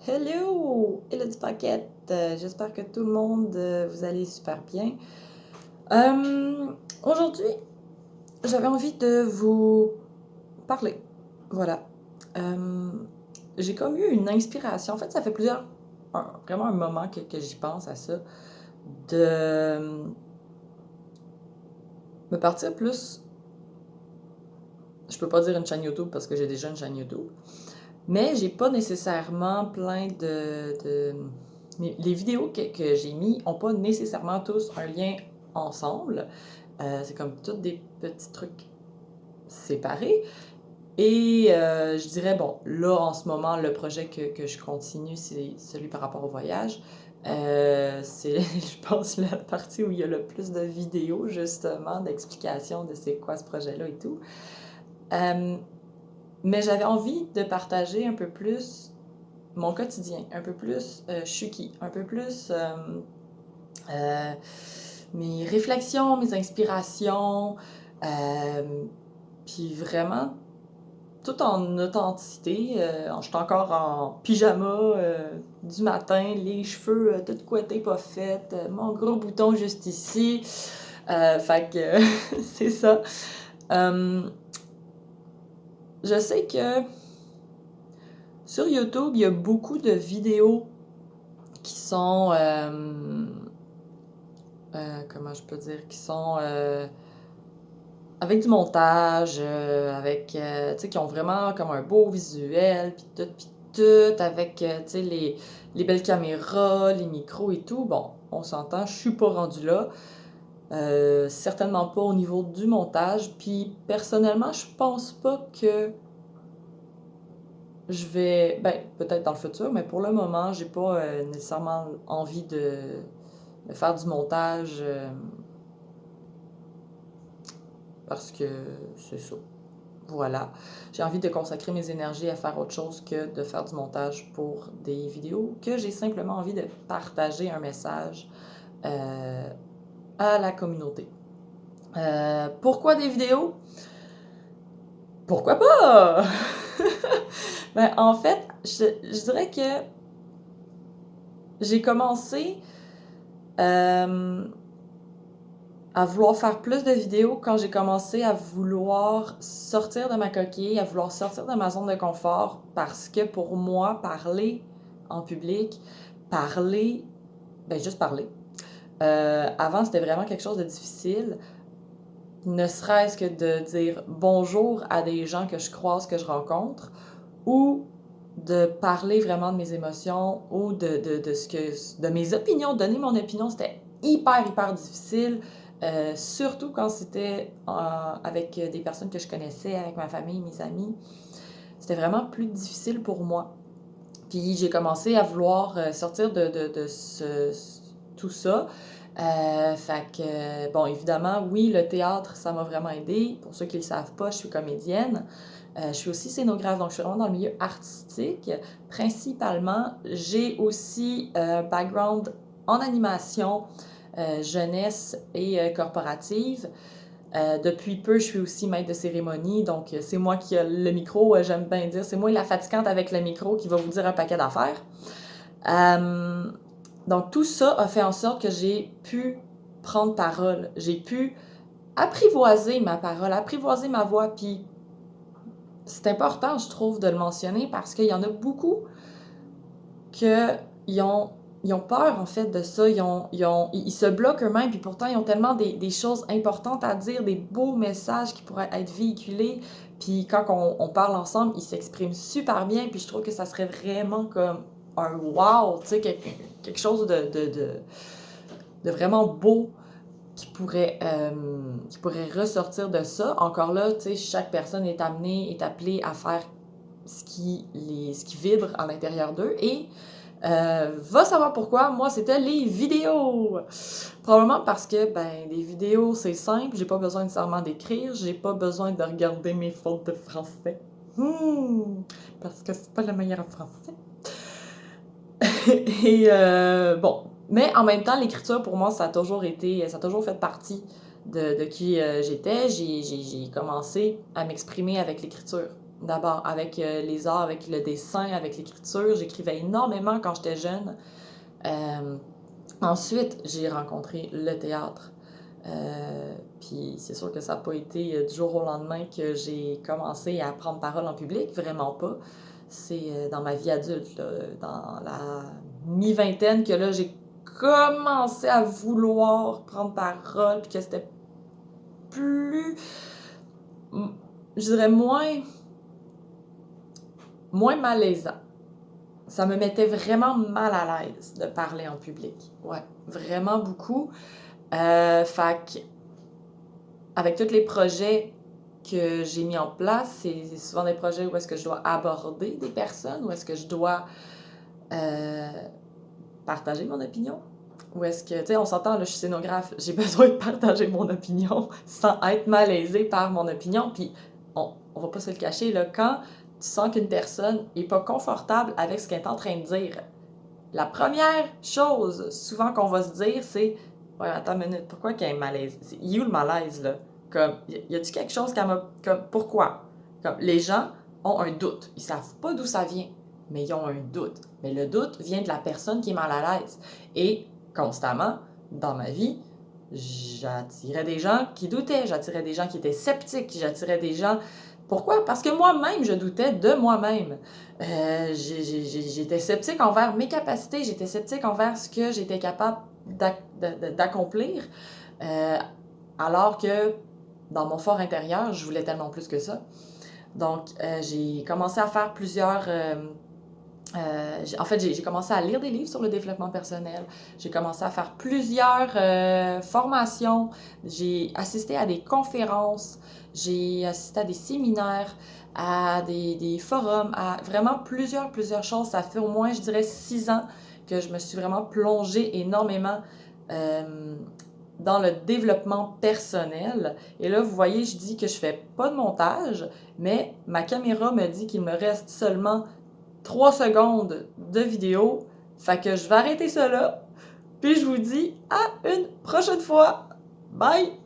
Hello! Hello du paquet! J'espère que tout le monde, vous allez super bien. Euh, Aujourd'hui, j'avais envie de vous parler. Voilà. Euh, j'ai comme eu une inspiration. En fait, ça fait vraiment un moment que j'y pense à ça, de me partir plus. Je peux pas dire une chaîne YouTube parce que j'ai déjà une chaîne YouTube, mais j'ai pas nécessairement plein les vidéos que j'ai mis ont pas nécessairement tous un lien ensemble. C'est comme tous des petits trucs séparés. Et je dirais, bon, là, en ce moment, le projet que je continue, c'est celui par rapport au voyage. C'est, je pense, la partie où il y a le plus de vidéos, justement, d'explications de c'est quoi ce projet-là et tout. Euh, mais j'avais envie de partager un peu plus mon quotidien, un peu plus Chucky, un peu plus euh, mes réflexions, mes inspirations, puis vraiment tout en authenticité. Je suis encore en pyjama du matin, les cheveux tout couettés, pas faits, mon gros bouton juste ici. Fait que c'est ça. Je sais que sur YouTube, il y a beaucoup de vidéos qui sont comment je peux dire, qui sont avec du montage, avec, tu sais, qui ont vraiment comme un beau visuel, puis tout, avec, tu sais, les belles caméras, les micros et tout. Bon, on s'entend, je suis pas rendue là. Certainement pas au niveau du montage. Puis personnellement, je pense pas que je vais, ben, peut-être dans le futur, mais pour le moment, j'ai pas nécessairement envie de faire du montage. Parce que c'est ça. Voilà. J'ai envie de consacrer mes énergies à faire autre chose que de faire du montage pour des vidéos, que j'ai simplement envie de partager un message euh, à la communauté. Pourquoi des vidéos? Pourquoi pas? Ben, en fait, je dirais que j'ai commencé euh, à vouloir faire plus de vidéos quand j'ai commencé à vouloir sortir de ma coquille, à vouloir sortir de ma zone de confort, parce que pour moi, parler en public, parler, ben juste parler. Avant, c'était vraiment quelque chose de difficile, ne serait-ce que de dire bonjour à des gens que je croise, que je rencontre, ou de parler vraiment de mes émotions ou de mes opinions, donner mon opinion, c'était hyper difficile, surtout quand c'était avec des personnes que je connaissais, avec ma famille, mes amis. C'était vraiment plus difficile pour moi. Puis j'ai commencé à vouloir sortir tout ça. Fait que, bon, évidemment, oui, le théâtre, ça m'a vraiment aidé. Pour ceux qui ne le savent pas, je suis comédienne. Je suis aussi scénographe, donc je suis vraiment dans le milieu artistique. Principalement, j'ai aussi un background en animation, jeunesse et corporative. Depuis peu, je suis aussi maître de cérémonie, donc c'est moi qui ai le micro, j'aime bien dire. C'est moi la fatigante avec le micro qui va vous dire un paquet d'affaires. Euh, donc tout ça a fait en sorte que j'ai pu prendre parole. J'ai pu apprivoiser ma parole, apprivoiser ma voix, puis c'est important, je trouve, de le mentionner parce qu'il y en a beaucoup qu'ils ont peur, en fait, de ça. Ils se bloquent eux-mêmes, puis pourtant, ils ont tellement des choses importantes à dire, des beaux messages qui pourraient être véhiculés. Puis quand on parle ensemble, ils s'expriment super bien, puis je trouve que ça serait vraiment comme un wow, tu sais, quelque chose de vraiment beau qui pourrait ressortir de ça. Encore là, tu sais, chaque personne est appelée à faire ce qui vibre à l'intérieur d'eux. Et va savoir pourquoi, moi, c'était les vidéos. Probablement parce que, ben, les vidéos, c'est simple, j'ai pas besoin nécessairement d'écrire, j'ai pas besoin de regarder mes fautes de français. Parce que c'est pas le meilleur français. Et bon, mais en même temps, l'écriture pour moi, ça a toujours fait partie de qui j'étais. J'ai commencé à m'exprimer avec l'écriture. d'abord avec les arts, avec le dessin, avec l'écriture. J'écrivais énormément quand j'étais jeune. Ensuite, j'ai rencontré le théâtre. Puis c'est sûr que ça n'a pas été du jour au lendemain que j'ai commencé à prendre parole en public, vraiment pas. C'est dans ma vie adulte, là, dans la mi-vingtaine, que là, j'ai commencé à vouloir prendre parole, puis que c'était plus, je dirais, moins malaisant. Ça me mettait vraiment mal à l'aise de parler en public. Ouais, vraiment beaucoup. Fait que, avec tous les projets que j'ai mis en place, c'est souvent des projets où est-ce que je dois aborder des personnes, où est-ce que je dois partager mon opinion. Ou est-ce que, tu sais, on s'entend, là, je suis scénographe, j'ai besoin de partager mon opinion sans être malaisée par mon opinion. Puis, on va pas se le cacher, là, quand tu sens qu'une personne est pas confortable avec ce qu'elle est en train de dire, la première chose, souvent, qu'on va se dire, c'est « Ouais, attends une minute, pourquoi qu'elle est malaise? Il est où le malaise, là? Comme, y a-tu quelque chose qu'elle m'a... Comme, pourquoi? » Comme, les gens ont un doute. Ils savent pas d'où ça vient, mais ils ont un doute. Mais le doute vient de la personne qui est mal à l'aise. Et constamment, dans ma vie, j'attirais des gens qui doutaient, j'attirais des gens qui étaient sceptiques, j'attirais des gens... Pourquoi? Parce que moi-même, je doutais de moi-même. J'étais sceptique envers mes capacités, j'étais sceptique envers ce que j'étais capable d'accomplir, alors que dans mon fort intérieur, je voulais tellement plus que ça. Donc, j'ai commencé à faire plusieurs... en fait, j'ai commencé à lire des livres sur le développement personnel. J'ai commencé à faire plusieurs formations. J'ai assisté à des conférences. J'ai assisté à des séminaires, à des forums, à vraiment plusieurs choses. Ça fait au moins, je dirais, 6 ans que je me suis vraiment plongée énormément dans le développement personnel. Et là, vous voyez, je dis que je fais pas de montage, mais ma caméra me dit qu'il me reste seulement 3 secondes de vidéo. Fait que je vais arrêter ça là. Puis je vous dis à une prochaine fois. Bye!